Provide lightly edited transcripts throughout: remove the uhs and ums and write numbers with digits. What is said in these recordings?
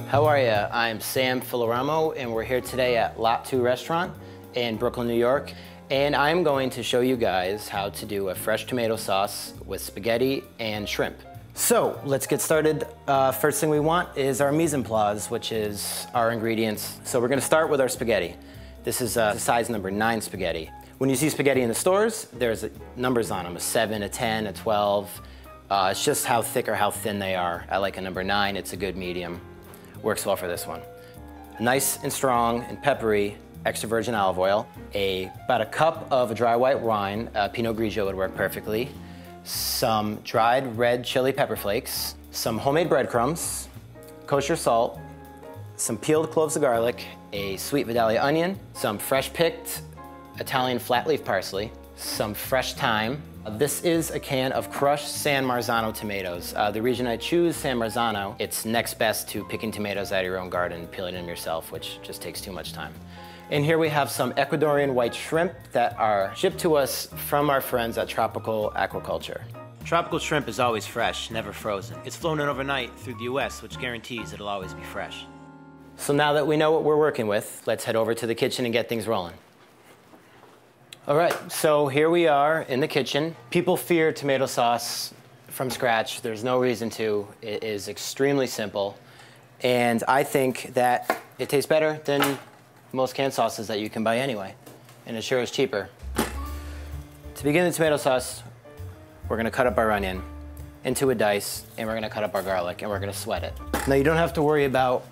How are you? I'm Sam Filloramo, and we're here today at Lot 2 Restaurant in Brooklyn, New York. And I'm going to show you guys how to do a fresh tomato sauce with spaghetti and shrimp. So let's get started. First thing we want is our mise en place, which is our ingredients. So we're gonna start with our spaghetti. This is size number 9 spaghetti. When you see spaghetti in the stores, there's numbers on them, a 7, a 10, a 12. It's just how thick or how thin they are. I like a number 9, it's a good medium. Works well for this one. Nice and strong and peppery extra virgin olive oil, about a cup of a dry white wine, Pinot Grigio would work perfectly, some dried red chili pepper flakes, some homemade breadcrumbs, kosher salt, some peeled cloves of garlic, a sweet Vidalia onion, some fresh picked Italian flat leaf parsley, some fresh thyme. This is a can of crushed San Marzano tomatoes. The reason I choose San Marzano, it's next best to picking tomatoes out of your own garden, peeling them yourself, which just takes too much time. And here we have some Ecuadorian white shrimp that are shipped to us from our friends at Tropical Aquaculture. Tropical shrimp is always fresh, never frozen. It's flown in overnight through the US, which guarantees it'll always be fresh. So now that we know what we're working with, let's head over to the kitchen and get things rolling. All right, so here we are in the kitchen. People fear tomato sauce from scratch. There's no reason to. It is extremely simple. And I think that it tastes better than most canned sauces that you can buy anyway. And it sure is cheaper. To begin the tomato sauce, we're gonna cut up our onion into a dice, and we're gonna cut up our garlic, and we're gonna sweat it. Now you don't have to worry about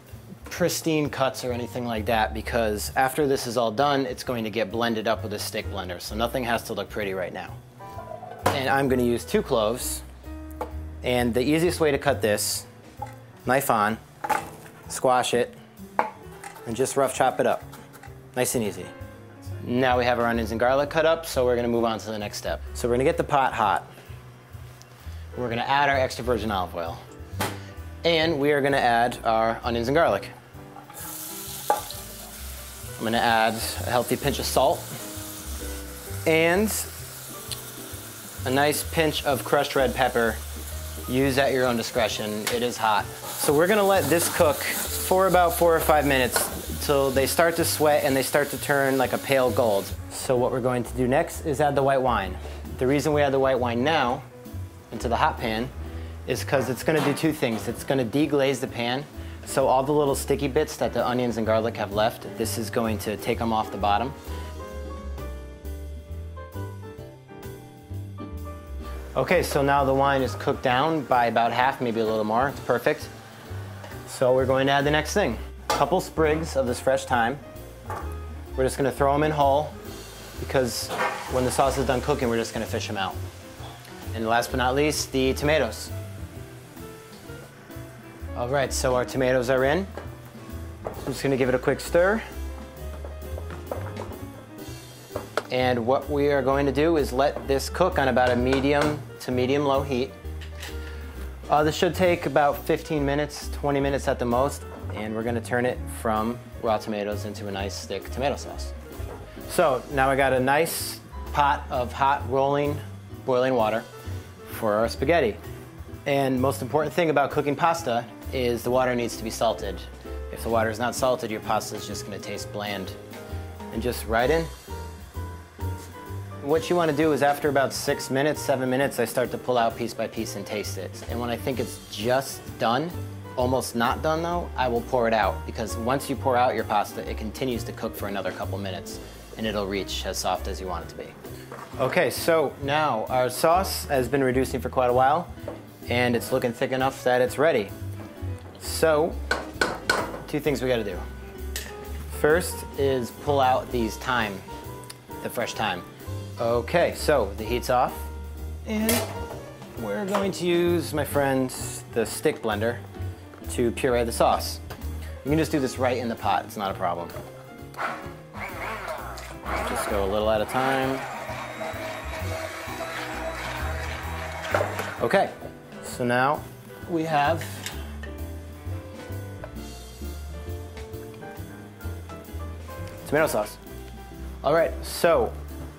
pristine cuts or anything like that, because after this is all done, it's going to get blended up with a stick blender, so nothing has to look pretty right now. And I'm gonna use 2 cloves, and the easiest way to cut this, knife on, squash it, and just rough chop it up. Nice and easy. Now we have our onions and garlic cut up, so we're gonna move on to the next step. So we're gonna get the pot hot. We're gonna add our extra virgin olive oil. And we are gonna add our onions and garlic. I'm gonna add a healthy pinch of salt and a nice pinch of crushed red pepper. Use at your own discretion, it is hot. So we're gonna let this cook for about 4 or 5 minutes until they start to sweat and they start to turn like a pale gold. So what we're going to do next is add the white wine. The reason we add the white wine now into the hot pan is because it's gonna do 2 things. It's gonna deglaze the pan, so all the little sticky bits that the onions and garlic have left, this is going to take them off the bottom. Okay, so now the wine is cooked down by about half, maybe a little more. It's perfect. So we're going to add the next thing. A couple sprigs of this fresh thyme. We're just gonna throw them in whole, because when the sauce is done cooking, we're just gonna fish them out. And last but not least, the tomatoes. All right, so our tomatoes are in. I'm just gonna give it a quick stir. And what we are going to do is let this cook on about a medium to medium-low heat. This should take about 15 minutes, 20 minutes at the most, and we're gonna turn it from raw tomatoes into a nice thick tomato sauce. So now I got a nice pot of hot, rolling, boiling water for our spaghetti. And most important thing about cooking pasta is the water needs to be salted. If the water is not salted, your pasta is just gonna taste bland. And just right in. What you want to do is after about 6 minutes, 7 minutes, I start to pull out piece by piece and taste it. And when I think it's just done, almost not done though, I will pour it out, because once you pour out your pasta, it continues to cook for another couple minutes and it'll reach as soft as you want it to be. Okay, so now our sauce has been reducing for quite a while and it's looking thick enough that it's ready. So, 2 things we gotta do. First is pull out these thyme, the fresh thyme. Okay, so the heat's off, and we're going to use, my friend, the stick blender to puree the sauce. You can just do this right in the pot, it's not a problem. Just go a little at a time. Okay, so now we have tomato sauce. All right, so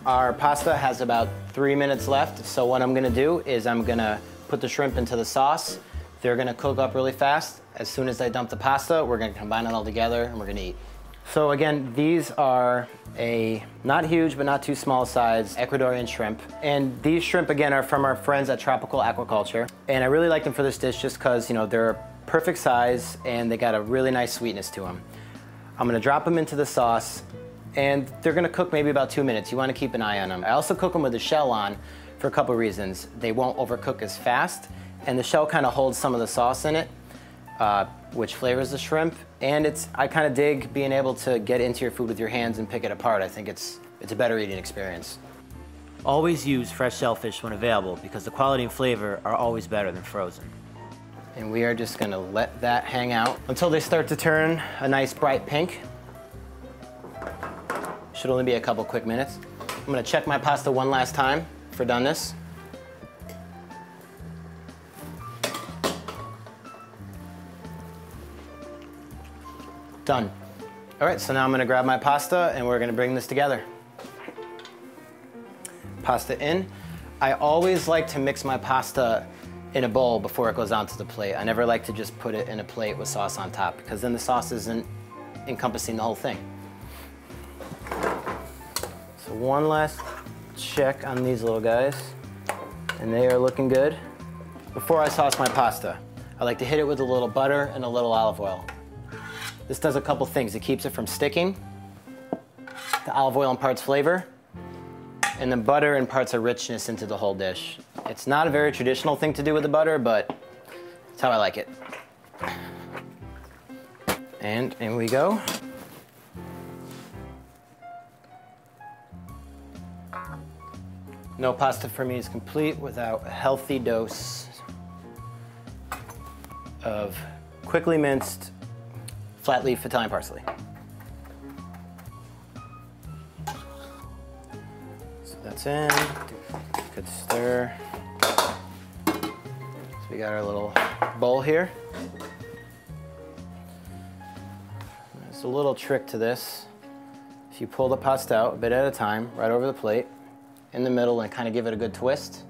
our pasta has about 3 minutes left, so what I'm gonna do is I'm gonna put the shrimp into the sauce. They're gonna cook up really fast. As soon as I dump the pasta, we're gonna combine it all together and we're gonna eat. So again, these are a not huge but not too small size Ecuadorian shrimp. And these shrimp again are from our friends at Tropical Aquaculture. And I really like them for this dish just because, you know, they're perfect size and they got a really nice sweetness to them. I'm gonna drop them into the sauce and they're gonna cook maybe about 2 minutes. You wanna keep an eye on them. I also cook them with the shell on for a couple reasons. They won't overcook as fast and the shell kind of holds some of the sauce in it, which flavors the shrimp. And I kind of dig being able to get into your food with your hands and pick it apart. I think it's a better eating experience. Always use fresh shellfish when available because the quality and flavor are always better than frozen. And we are just gonna let that hang out until they start to turn a nice bright pink. Should only be a couple quick minutes. I'm gonna check my pasta one last time for doneness. Done. All right, so now I'm gonna grab my pasta and we're gonna bring this together. Pasta in. I always like to mix my pasta in a bowl before it goes onto the plate. I never like to just put it in a plate with sauce on top because then the sauce isn't encompassing the whole thing. So one last check on these little guys and they are looking good. Before I sauce my pasta, I like to hit it with a little butter and a little olive oil. This does a couple things. It keeps it from sticking. The olive oil imparts flavor, and the butter imparts a richness into the whole dish. It's not a very traditional thing to do with the butter, but it's how I like it. And in we go. No pasta for me is complete without a healthy dose of quickly minced flat leaf Italian parsley. So that's in, good stir. So we got our little bowl here. There's a little trick to this. If you pull the pasta out a bit at a time, right over the plate, in the middle and kind of give it a good twist,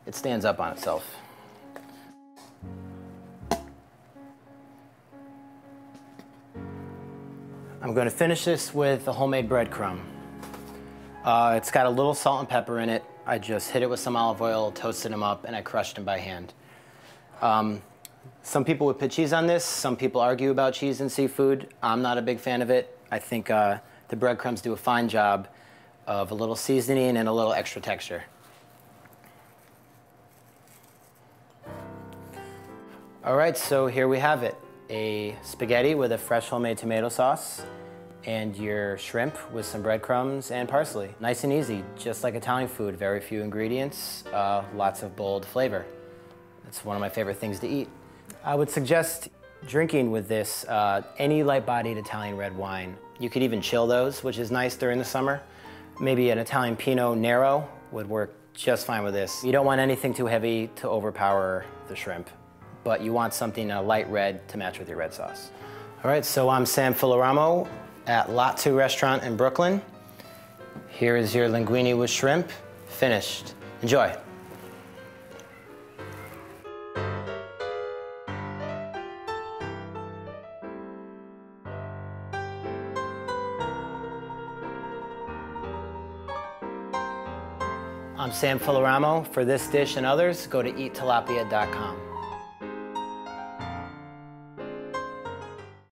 it stands up on itself. I'm going to finish this with a homemade breadcrumb. It's got a little salt and pepper in it. I just hit it with some olive oil, toasted them up, and I crushed them by hand. Some people would put cheese on this. Some people argue about cheese and seafood. I'm not a big fan of it. I think the breadcrumbs do a fine job of a little seasoning and a little extra texture. All right, so here we have it. A spaghetti with a fresh homemade tomato sauce and your shrimp with some breadcrumbs and parsley. Nice and easy, just like Italian food. Very few ingredients, lots of bold flavor. It's one of my favorite things to eat. I would suggest drinking with this any light-bodied Italian red wine. You could even chill those, which is nice during the summer. Maybe an Italian Pinot Nero would work just fine with this. You don't want anything too heavy to overpower the shrimp, but you want something a light red to match with your red sauce. All right, so I'm Sam Filloramo at Lot 2 restaurant in Brooklyn. Here is your linguine with shrimp, finished. Enjoy. I'm Sam Filloramo. For this dish and others, go to eattilapia.com.